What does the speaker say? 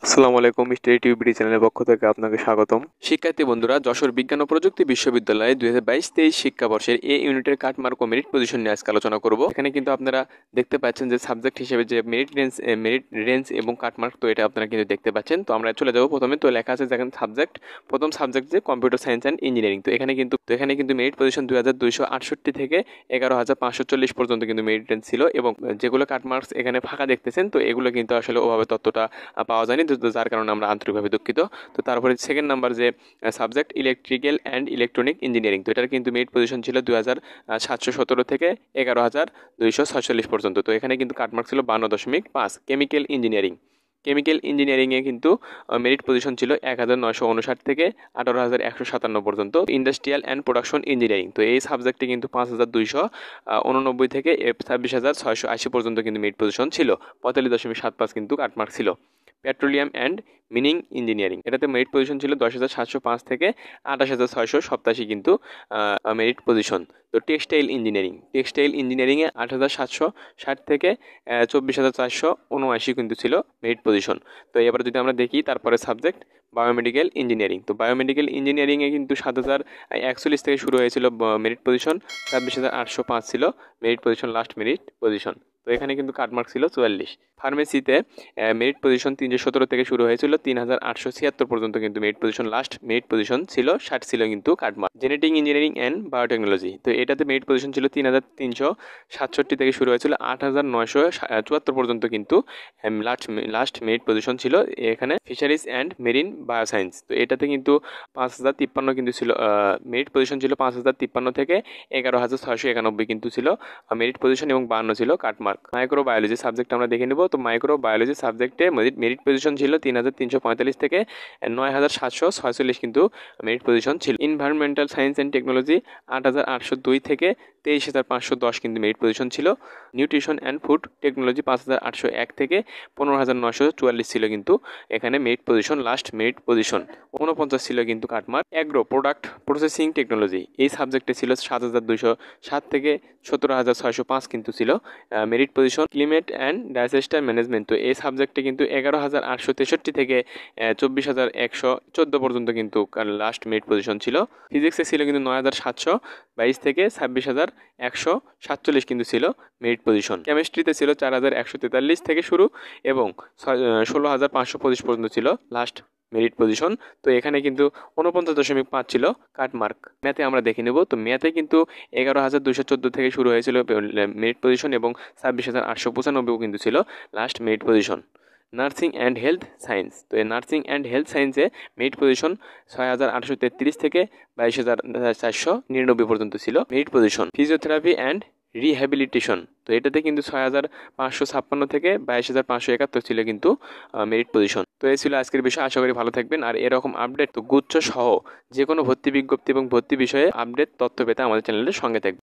আসসালামু আলাইকুম, study tube চ্যানেলের পক্ষ থেকে আপনাকে স্বাগতম। শিক্ষার্থী বন্ধুরা, যশোর বিজ্ঞান ও প্রযুক্তি বিশ্ববিদ্যালয়ে 2022-23 শিক্ষাবর্ষের এ ইউনিটের কাটমার্ক ও মেরিট পজিশন নিয়ে আজকে আলোচনা করব। এখানে কিন্তু আপনারা দেখতে পাচ্ছেন যে সাবজেক্ট হিসেবে যে মেরিট রেঞ্জ এবং কাটমার্ক, তো এটা আপনারা কিন্তু দেখতে পাচ্ছেন। তো আমরা চলে যাব প্রথমে। তো লেখা আছে দেখেন সাবজেক্ট, প্রথম সাবজেক্ট যে কম্পিউটার সায়েন্স অ্যান্ড ইঞ্জিনিয়ারিং। তো এখানে কিন্তু মেরিট পজিশন 2268 থেকে 11540 পর্যন্ত কিন্তু মেরিট রেঞ্জ ছিল, এবং যেগুলো কাটমার্কস এখানে ফাঁকা দেখতেছেন, তো এগুলো কিন্তু আসলে ওভাবে তথ্যটা পাওয়া যায়নি, তো যার কারণে আমরা আন্তরিকভাবে দুঃখিত। তো তারপরে সেকেন্ড নাম্বার যে subject electrical and electronic engineering, তো এটার কিন্তু মেরিট পজিশন ছিল 2717 থেকে 11246 পর্যন্ত। তো এখানে কিন্তু কাটমার্ক ছিল 52.5। কেমিক্যাল ইঞ্জিনিয়ারিংয়ে কিন্তু মেরিট পজিশন ছিল 1959 থেকে 18157 পর্যন্ত। ইন্ডাস্ট্রিয়াল অ্যান্ড প্রোডাকশন ইঞ্জিনিয়ারিং, তো এই সাবজেক্টে কিন্তু 5289 থেকে 26,680 পর্যন্ত কিন্তু মেরিট পজিশন ছিল। 45.75 কিন্তু কাটমার্ক ছিল। পেট্রোলিয়াম অ্যান্ড মিনিং ইঞ্জিনিয়ারিং, এটাতে মেরিট পজিশন ছিল 10,705 থেকে 28,687 কিন্তু মেরিট পজিশন। তো টেক্সটাইল ইঞ্জিনিয়ারিংয়ে 8,760 থেকে 24,479 কিন্তু ছিল মেরিট পজিশন। তো এবার যদি আমরা দেখি তারপরে সাবজেক্ট বায়োমেডিক্যাল ইঞ্জিনিয়ারিং, তো বায়োমেডিক্যাল ইঞ্জিনিয়ারিংয়ে কিন্তু 7,041 থেকে শুরু হয়েছিল মেরিট পজিশন, 26,805 ছিল merit position, last merit position. তো এখানে কিন্তু কাটমার্ক ছিল 44। ফার্মেসিতে মেরিট পজিশন 317 থেকে শুরু হয়েছিল 3,876 পর্যন্ত কিন্তু merit position, last merit position ছিল 60 ছিল কিন্তু cut mark. Genetic engineering and biotechnology, তো এটাতে মেরিট পজিশন ছিল 3,367 থেকে শুরু হয়েছিল 8,974 পর্যন্ত কিন্তু লাস্ট মেরিট পজিশন ছিল। এখানে ফিশারিজ অ্যান্ড মেরিন বায়োসায়েন্স, তো এটাতে কিন্তু 5,053 কিন্তু ছিল মেরিট পজিশন ছিল 5,053 থেকে 11,691 কিন্তু ছিল মেরিট পজিশন, এবং 52 ছিল কাটমার্ক। মাইক্রোবায়োলজি সাবজেক্ট আমরা দেখে নেব। তো মাইক্রোবায়োলজি সাবজেক্টে মেরিট পজিশন ছিল 3,345 থেকে 9,746 কিন্তু মেরিট পজিশন ছিল। ইনভায়রনমেন্টাল সায়েন্স অ্যান্ড টেকনোলজি 8,802 থেকে 23,510 কিন্তু মেরিট পজিশন ছিল। নিউট্রিশন অ্যান্ড ফুড টেকনোলজি 5,801 থেকে 15,944 ছিল কিন্তু এখানে merit position, last merit position. 49 ছিল কিন্তু cut mark. Agro product processing technology, এই সাবজেক্টে ছিল 7,207 থেকে 17,605 কিন্তু ছিল মেরিট পজিশন। ক্লিমেট অ্যান্ড ডাইজাস্টার ম্যানেজমেন্ট, তো এই সাবজেক্টে কিন্তু 11,863 থেকে 24,114 পর্যন্ত কিন্তু লাস্ট মেরিট পজিশন ছিল। ফিজিক্সে ছিল কিন্তু 9,722 থেকে 26,147 কিন্তু ছিল মেরিট পজিশন। কেমিস্ট্রিতে ছিল 4,143 থেকে শুরু, এবং 16,525 পর্যন্ত ছিল লাস্ট মেরিট পজিশন। তো এখানে কিন্তু 49.5 ছিল কাটমার্ক। ম্যাথে আমরা দেখে নেব। তো ম্যাথে কিন্তু 11,214 থেকে শুরু হয়েছিল মেরিট পজিশন, এবং 26,895 কিন্তু ছিল last merit position. Nursing and health science, তো এই নার্সিং অ্যান্ড হেলথ সায়েন্সে মেরিট পজিশন 6,833 থেকে 22,499 পর্যন্ত ছিল merit position. Physiotherapy and rehabilitation, তো এটাতে কিন্তু 6,556 থেকে 22,571 ছিল কিন্তু মেরিট পজিশন। তো এই ছিল আজকের বিষয়। আশা করি ভালো থাকবেন। আর এরকম আপডেট, তো গুচ্ছ সহ যে কোনো ভর্তি বিজ্ঞপ্তি এবং ভর্তি বিষয়ে আপডেট তথ্য পেতে আমাদের চ্যানেলের সঙ্গে থাকবেন।